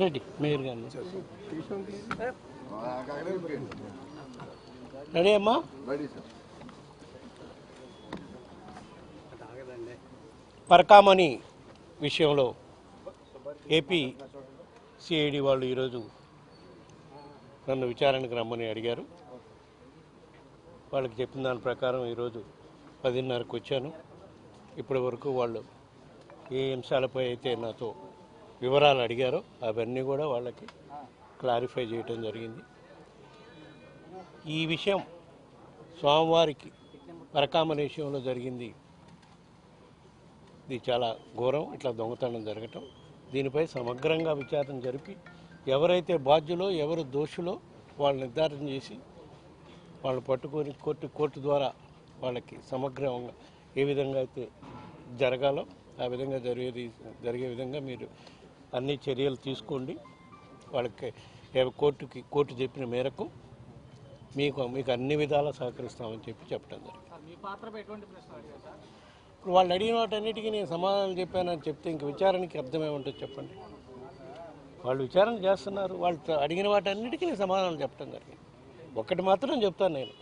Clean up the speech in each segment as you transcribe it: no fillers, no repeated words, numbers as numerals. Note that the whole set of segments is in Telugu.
రెడ్డి మేయర్ గారిని రెడీ అమ్మా. పరకామణి విషయంలో ఏపీ సిఐడి వాళ్ళు ఈరోజు నన్ను విచారణకు రమ్మని అడిగారు. వాళ్ళకి చెప్పిన దాని ప్రకారం ఈరోజు 10:30కు వచ్చాను. ఇప్పటి వరకు వాళ్ళు ఏ అంశాలపై అయితే నాతో వివరాలు అడిగారో అవన్నీ కూడా వాళ్ళకి క్లారిఫై చేయటం జరిగింది. ఈ విషయం స్వామివారికి పరకామణి విషయంలో జరిగింది. ఇది చాలా ఘోరం. ఇట్లా దొంగతనం జరగటం, దీనిపై సమగ్రంగా విచారణ జరిపి ఎవరైతే బాధ్యులో ఎవరు దోషులో వాళ్ళు నిర్ధారణ చేసి వాళ్ళు పట్టుకొని కోర్టు ద్వారా వాళ్ళకి సమగ్రంగా ఏ విధంగా అయితే జరగాలో ఆ విధంగా జరిగే విధంగా మీరు అన్ని చర్యలు తీసుకోండి. వాళ్ళకి కోర్టు చెప్పిన మేరకు మీకు అన్ని విధాలా సహకరిస్తామని చెప్పడం జరిగింది. ఇప్పుడు వాళ్ళు అడిగిన వాటన్నిటికీ నేను సమాధానం చెప్పానని చెప్తే ఇంక విచారణకి అర్థమేముంటుంది చెప్పండి. వాళ్ళు విచారణ చేస్తున్నారు. వాళ్ళు అడిగిన వాటన్నిటికీ నేను సమాధానం చెప్పడం జరిగింది. ఒక్కటి మాత్రం చెప్తాను, నేను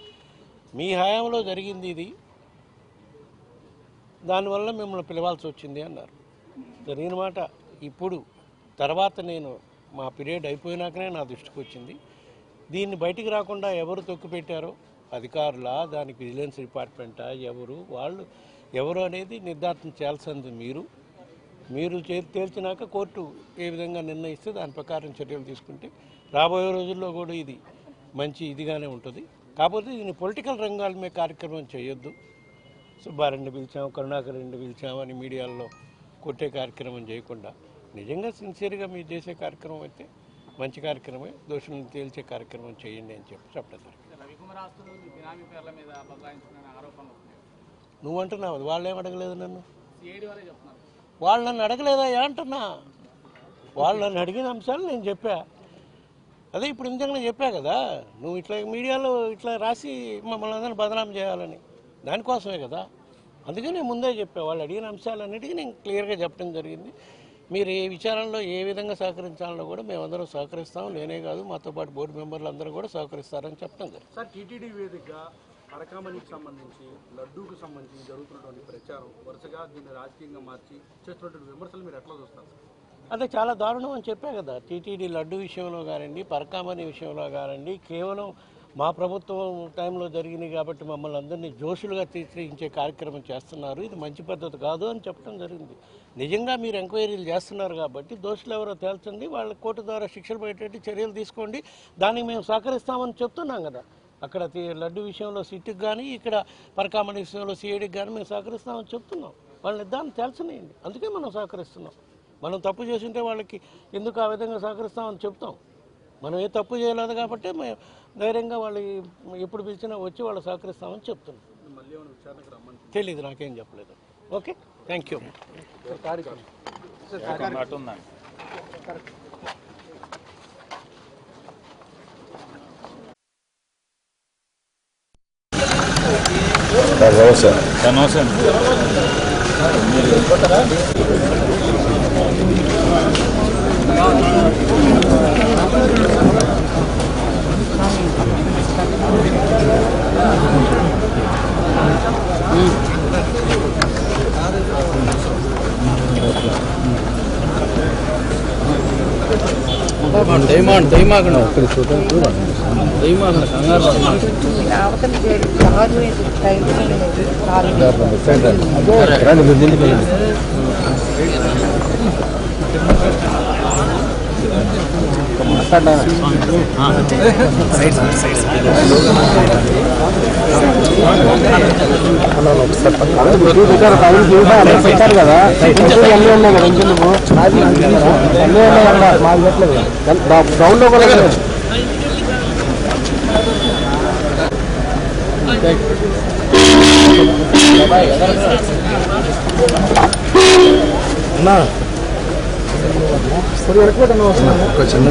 మీ హయాంలో జరిగింది ఇది, దానివల్ల మిమ్మల్ని పిలవాల్సి వచ్చింది అన్నారు. జరిగిన మాట ఇప్పుడు తర్వాత నేను మా పీరియడ్ అయిపోయినాకనే నా దృష్టికి వచ్చింది. దీన్ని బయటికి రాకుండా ఎవరు తొక్కిపెట్టారో, అధికారులా, దానికి విజిలెన్స్ డిపార్ట్మెంటా, వాళ్ళు ఎవరు అనేది నిర్ధారణ చేయాల్సింది మీరు తేల్చినాక కోర్టు ఏ విధంగా నిర్ణయిస్తే దాని ప్రకారం చర్యలు తీసుకుంటే రాబోయే రోజుల్లో కూడా ఇది మంచి ఇదిగానే ఉంటుంది. కాకపోతే దీన్ని పొలిటికల్ రంగాల మీద కార్యక్రమం చేయొద్దు. సుబ్బారెడ్డిని పిలిచాము, కరుణాకర్ రెడ్డిని పిలిచామని మీడియాలో కొట్టే కార్యక్రమం చేయకుండా నిజంగా సిన్సియర్గా మీరు చేసే కార్యక్రమం అయితే మంచి కార్యక్రమే, దోషులను తేల్చే కార్యక్రమం చేయండి అని చెప్పడం జరిగింది. నువ్వు అంటున్నావు, వాళ్ళు ఏం అడగలేదు నన్ను. వాళ్ళు నన్ను అడగలేదా అంటున్నా. వాళ్ళు నన్ను అడిగిన అంశాలు నేను చెప్పా. అదే ఇప్పుడు ఇంతకన్నా చెప్పా కదా, నువ్వు ఇట్లా మీడియాలో ఇట్లా రాసి మమ్మల్ని అందరినీ బదనాం చేయాలని, దానికోసమే కదా. అందుకే నేను ముందే చెప్పా. వాళ్ళు అడిగిన అంశాలన్నిటికీ నేను క్లియర్గా చెప్పడం జరిగింది. మీరు ఏ విచారణలో ఏ విధంగా సహకరించాలన్నా కూడా మేమందరం సహకరిస్తాం. నేనే కాదు, మాతో పాటు బోర్డు మెంబర్లు అందరూ కూడా సహకరిస్తారని చెప్పడం జరిగింది. సార్, టీటీడీ వేదికగా పరకామణికి సంబంధించి, లడ్డూకు సంబంధించి జరుగుతున్నటువంటి ప్రచారం వరుసగా దీన్ని రాజకీయంగా మార్చి చేస్తున్నటువంటి విమర్శలు మీరు ఎట్లా చూస్తారు? అదే చాలా దారుణం అని చెప్పా కదా. టీటీడీ లడ్డు విషయంలో కానివ్వండి, పరకామణి విషయంలో కానివ్వండి, కేవలం మా ప్రభుత్వం టైంలో జరిగినాయి కాబట్టి మమ్మల్ని అందరినీ జోషులుగా తీర్చిదిద్దే కార్యక్రమం చేస్తున్నారు. ఇది మంచి పద్ధతి కాదు అని చెప్పడం జరిగింది. నిజంగా మీరు ఎంక్వైరీలు చేస్తున్నారు కాబట్టి దోషులు ఎవరో తేల్చండి, వాళ్ళ కోర్టు ద్వారా శిక్షలు పడేటట్టు చర్యలు తీసుకోండి. దానికి మేము సహకరిస్తామని చెప్తున్నాం కదా. అక్కడ లడ్డు విషయంలో సిట్కి కానీ, ఇక్కడ పరకామణి విషయంలో సిఐడికి కానీ మేము సహకరిస్తామని చెప్తున్నాం. వాళ్ళని దాన్ని తేల్చనియండి. అందుకే మనం సహకరిస్తున్నాం. మనం తప్పు చేస్తుంటే వాళ్ళకి ఎందుకు ఆ విధంగా సహకరిస్తామని చెప్తాం. మనం ఏ తప్పు చేయలేదు కాబట్టి మేము ధైర్యంగా వాళ్ళు ఎప్పుడు పిలిచినా వచ్చి వాళ్ళు సహకరిస్తామని చెప్తున్నాం. తెలీదు, నాకేం చెప్పలేదు. Okay, thank you. నమస్తే. దయమాగండి కంగారు పెట్టారు కదా, గ్రౌండ్ లో కూడా చిన్న